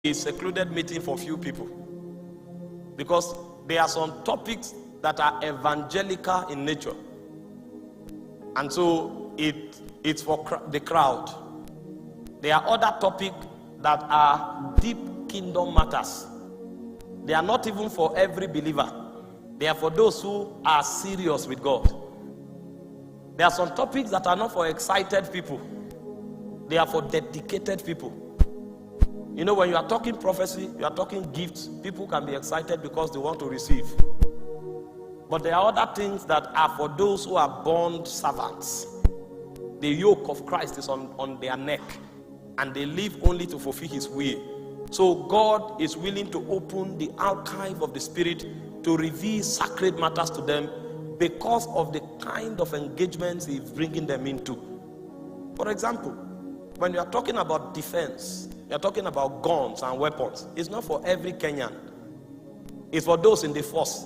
a secluded meeting for few people, because there are some topics that are evangelical in nature, and so it's for the crowd. There are other topics that are deep kingdom matters. They are not even for every believer. They are for those who are serious with God. There are some topics that are not for excited people. They are for dedicated people. You know, when you are talking prophecy, you are talking gifts, people can be excited because they want to receive. But there are other things that are for those who are bond servants. The yoke of Christ is on their neck, and they live only to fulfill his will. So God is willing to open the archive of the Spirit to reveal sacred matters to them because of the kind of engagements he's bringing them into. For example, when you are talking about defense, you are talking about guns and weapons. It's not for every Kenyan. It's for those in the force.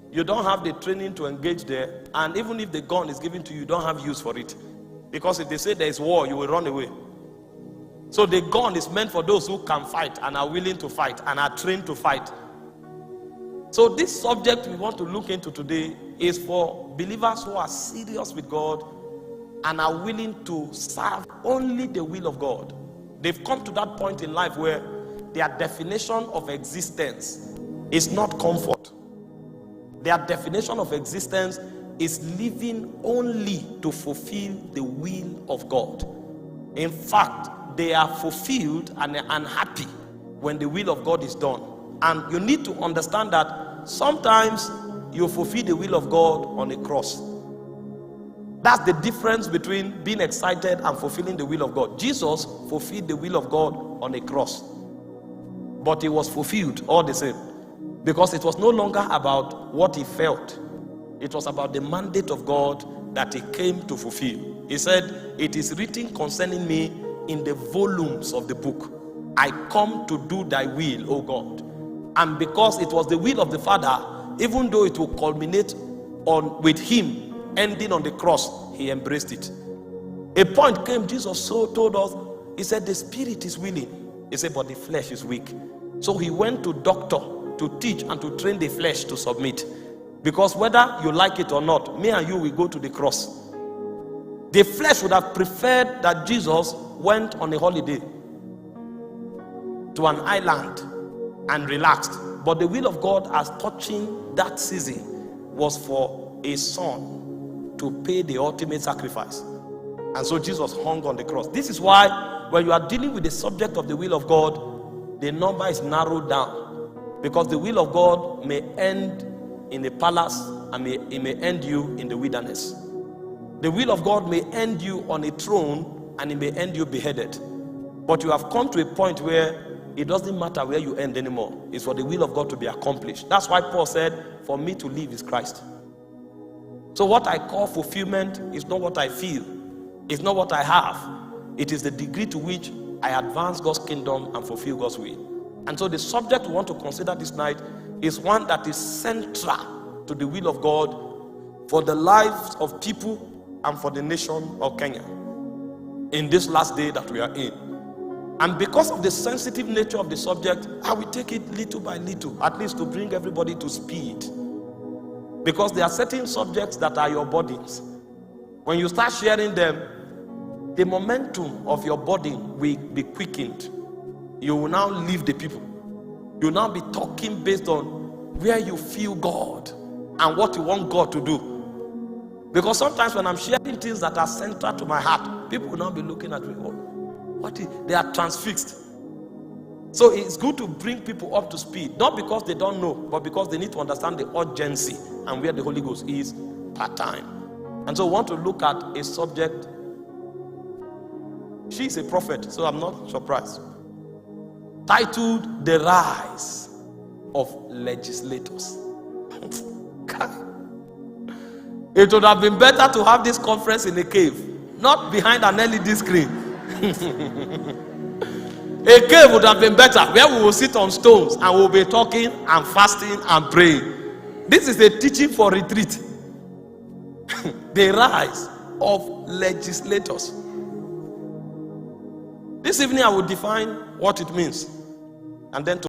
You don't have the training to engage there, and even if the gun is given to you, you don't have use for it. Because if they say there is war, you will run away. So the gun is meant for those who can fight and are willing to fight and are trained to fight. So this subject we want to look into today is for believers who are serious with God and are willing to serve only the will of God. They've come to that point in life where their definition of existence is not comfort. Their definition of existence is living only to fulfill the will of God. In fact, they are fulfilled and happy when the will of God is done. And you need to understand that sometimes you fulfill the will of God on a cross. That's the difference between being excited and fulfilling the will of God. Jesus fulfilled the will of God on a cross, but it was fulfilled all the same, because it was no longer about what he felt. It was about the mandate of God that he came to fulfill. He said, "It is written concerning me in the volumes of the book. I come to do thy will, O God." And because it was the will of the Father, even though it will culminate with him ending on the cross, he embraced it. A point came, Jesus so told us, he said, the spirit is willing. He said, but the flesh is weak. So he went to doctor to teach and to train the flesh to submit. Because whether you like it or not, me and you will go to the cross. The flesh would have preferred that Jesus went on a holiday to an island and relaxed. But the will of God, as touching that season, was for a son to pay the ultimate sacrifice. And so Jesus hung on the cross. This is why when you are dealing with the subject of the will of God, the number is narrowed down. Because the will of God may end in a palace and it may end you in the wilderness. The will of God may end you on a throne and it may end you beheaded. But you have come to a point where it doesn't matter where you end anymore. It's for the will of God to be accomplished. That's why Paul said, for me to live is Christ. So what I call fulfillment is not what I feel. It's not what I have. It is the degree to which I advance God's kingdom and fulfill God's will. And so the subject we want to consider this night is one that is central to the will of God for the lives of people and for the nation of Kenya in this last day that we are in. And because of the sensitive nature of the subject, I will take it little by little, at least to bring everybody to speed. Because there are certain subjects that are your burdens. When you start sharing them, the momentum of your burden will be quickened. You will now leave the people. You will now be talking based on where you feel God and what you want God to do. Because sometimes when I'm sharing things that are central to my heart, people will now be looking at me. They are transfixed. So it's good to bring people up to speed, not because they don't know, but because they need to understand the urgency and where the Holy Ghost is part time. And so I want to look at a subject. She is a prophet, so I'm not surprised. Titled, The Rise of Legislators. It would have been better to have this conference in a cave, not behind an LED screen. A cave would have been better, where we will sit on stones and we'll be talking and fasting and praying. This is a teaching for retreat. The rise of legislators. This evening I will define what it means. and then to